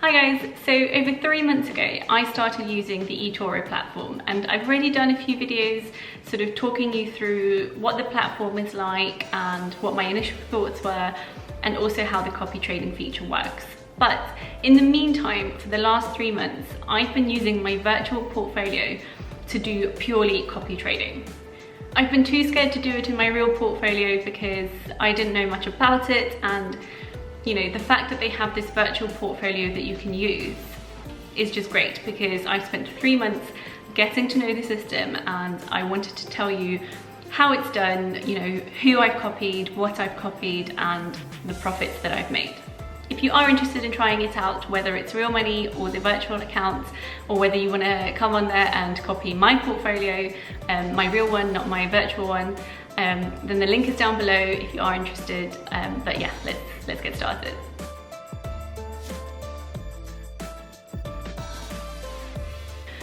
Hi guys, so over 3 months ago I started using the eToro platform, and I've already done a few videos sort of talking you through what the platform is like and what my initial thoughts were, and also how the copy trading feature works. But in the meantime, for the last 3 months, I've been using my virtual portfolio to do purely copy trading. I've been too scared to do it in my real portfolio because I didn't know much about it, and you know, the fact that they have this virtual portfolio that you can use is just great, because I've spent 3 months getting to know the system and I wanted to tell you how it's done, you know, who I've copied, what I've copied, and the profits that I've made. If you are interested in trying it out, whether it's real money or the virtual account, or whether you want to come on there and copy my portfolio, my real one, not my virtual one, then the link is down below if you are interested. But yeah, let's get started.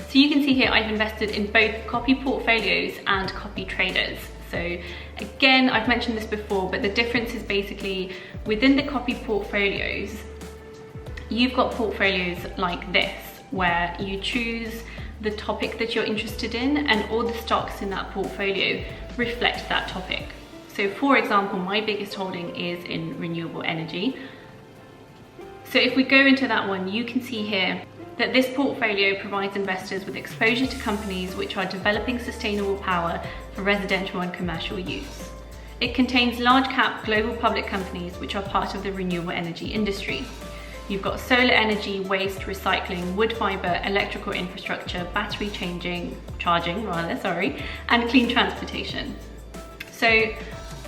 So you can see here I've invested in both copy portfolios and copy traders. So again, I've mentioned this before, but the difference is basically within the copy portfolios, you've got portfolios like this, where you choose the topic that you're interested in and all the stocks in that portfolio reflect that topic. So for example, my biggest holding is in renewable energy. So if we go into that one, you can see here that this portfolio provides investors with exposure to companies which are developing sustainable power for residential and commercial use. It contains large cap global public companies which are part of the renewable energy industry. You've got solar energy, waste, recycling, wood fibre, electrical infrastructure, battery charging, and clean transportation. So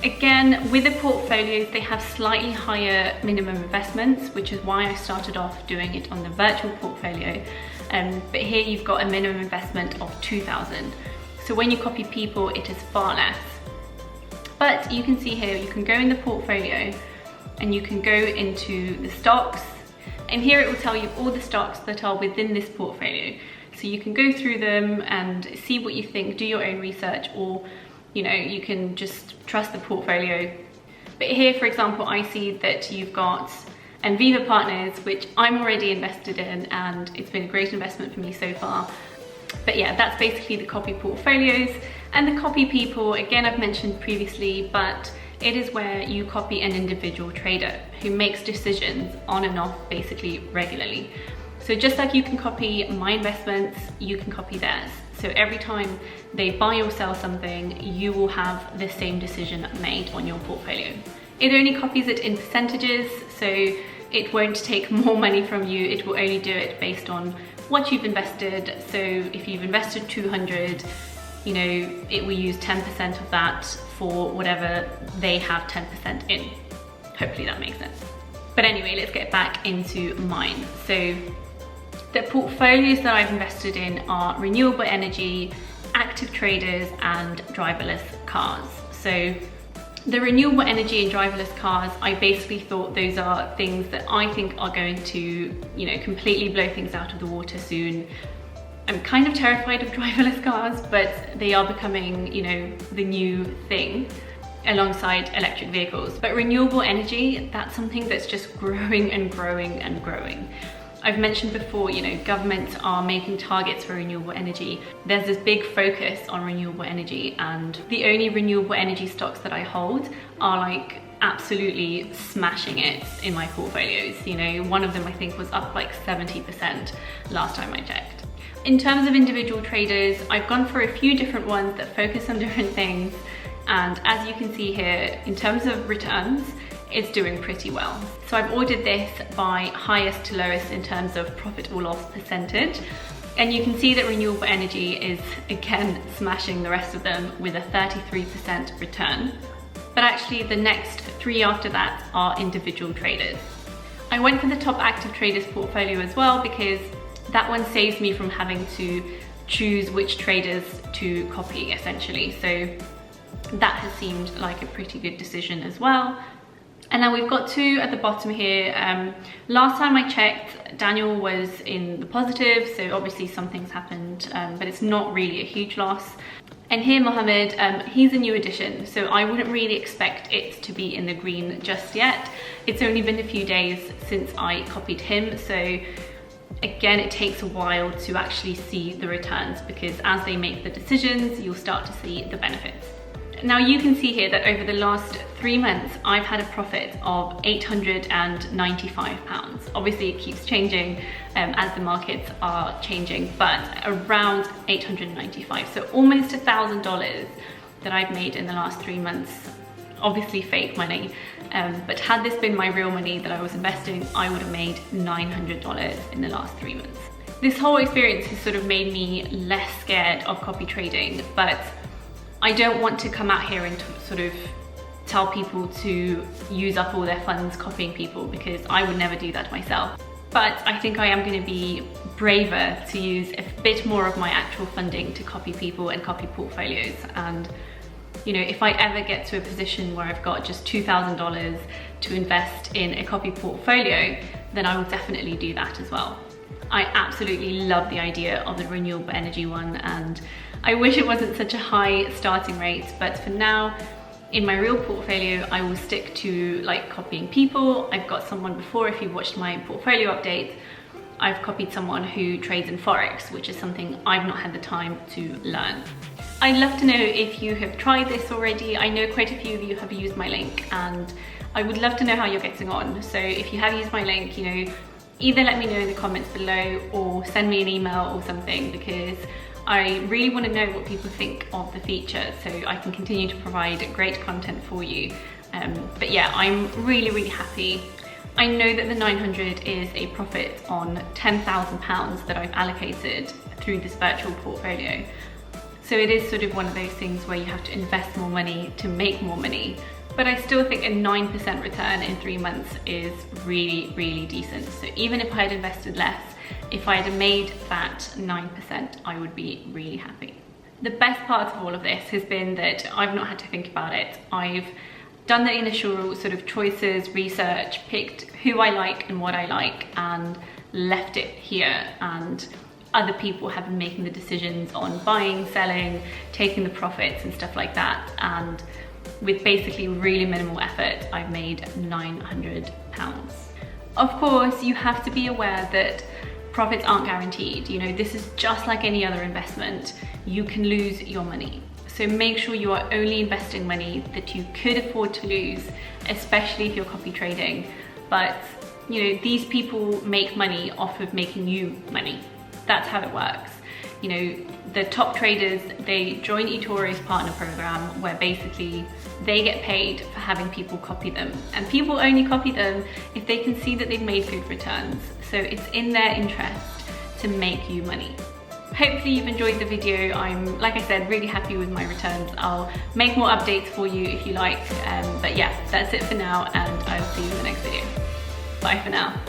again, with the portfolios, they have slightly higher minimum investments, which is why I started off doing it on the virtual portfolio. But here you've got a minimum investment of 2,000. So when you copy people, it is far less. But you can see here, you can go in the portfolio and you can go into the stocks, and here it will tell you all the stocks that are within this portfolio. So you can go through them and see what you think, do your own research, or you know, you can just trust the portfolio. But here, for example, I see that you've got Enviva Partners, which I'm already invested in, and it's been a great investment for me so far. But yeah, that's basically the copy portfolios. And the copy people, again, I've mentioned previously, but it is where you copy an individual trader who makes decisions on and off basically regularly. So just like you can copy my investments, you can copy theirs. So every time they buy or sell something, you will have the same decision made on your portfolio. It only copies it in percentages, so it won't take more money from you. It will only do it based on what you've invested. So if you've invested 200, you know, it will use 10% of that for whatever they have 10% in. Hopefully that makes sense. But anyway, let's get back into mine. So the portfolios that I've invested in are renewable energy, active traders, and driverless cars. So the renewable energy and driverless cars, I basically thought those are things that I think are going to, you know, completely blow things out of the water soon. I'm kind of terrified of driverless cars, but they are becoming, you know, the new thing alongside electric vehicles. But renewable energy, that's something that's just growing and growing and growing. I've mentioned before, you know, governments are making targets for renewable energy. There's this big focus on renewable energy, and the only renewable energy stocks that I hold are like absolutely smashing it in my portfolios. You know, one of them I think was up like 70% last time I checked. In terms of individual traders, I've gone for a few different ones that focus on different things. And as you can see here, in terms of returns, it's doing pretty well. So I've ordered this by highest to lowest in terms of profit or loss percentage. And you can see that renewable energy is again smashing the rest of them with a 33% return. But actually the next 3 after that are individual traders. I went for the top active traders portfolio as well, because that one saves me from having to choose which traders to copy essentially. So that has seemed like a pretty good decision as well. And then we've got 2 at the bottom here. Last time I checked, Daniel was in the positive, so obviously something's happened, but it's not really a huge loss. And here Mohammed, he's a new addition, so I wouldn't really expect it to be in the green just yet. It's only been a few days since I copied him, so again, it takes a while to actually see the returns, because as they make the decisions, you'll start to see the benefits. Now you can see here that over the last 3 months, I've had a profit of £895. Obviously it keeps changing as the markets are changing, but around 895. So almost $1,000 that I've made in the last 3 months. Obviously fake money, but had this been my real money that I was investing, I would have made $900 in the last 3 months. This whole experience has sort of made me less scared of copy trading, but I don't want to come out here and sort of tell people to use up all their funds copying people, because I would never do that myself. But I think I am going to be braver to use a bit more of my actual funding to copy people and copy portfolios. And you know, if I ever get to a position where I've got just $2,000 to invest in a copy portfolio, then I will definitely do that as well. I absolutely love the idea of the renewable energy one, and I wish it wasn't such a high starting rate, but for now, in my real portfolio, I will stick to like copying people. I've got someone before, if you've watched my portfolio update, I've copied someone who trades in Forex, which is something I've not had the time to learn. I'd love to know if you have tried this already. I know quite a few of you have used my link, and I would love to know how you're getting on. So if you have used my link, you know, either let me know in the comments below or send me an email or something, because I really want to know what people think of the feature so I can continue to provide great content for you. But yeah, I'm really happy. I know that the 900 is a profit on £10,000 that I've allocated through this virtual portfolio. So it is sort of one of those things where you have to invest more money to make more money. But I still think a 9% return in 3 months is really decent. So even if I had invested less, if I had made that 9%, I would be really happy. The best part of all of this has been that I've not had to think about it. I've done the initial sort of choices, research, picked who I like and what I like, and left it here. And other people have been making the decisions on buying, selling, taking the profits and stuff like that. And with basically really minimal effort, I've made £900. Of course, you have to be aware that profits aren't guaranteed. You know, this is just like any other investment. You can lose your money. So make sure you are only investing money that you could afford to lose, especially if you're copy trading. But you know, these people make money off of making you money. That's how it works. You know, the top traders, they join eToro's partner program, where basically they get paid for having people copy them, and people only copy them if they can see that they've made good returns. So it's in their interest to make you money. Hopefully you've enjoyed the video. I'm, like I said, really happy with my returns. I'll make more updates for you if you like, but yeah, that's it for now, and I'll see you in the next video. Bye for now.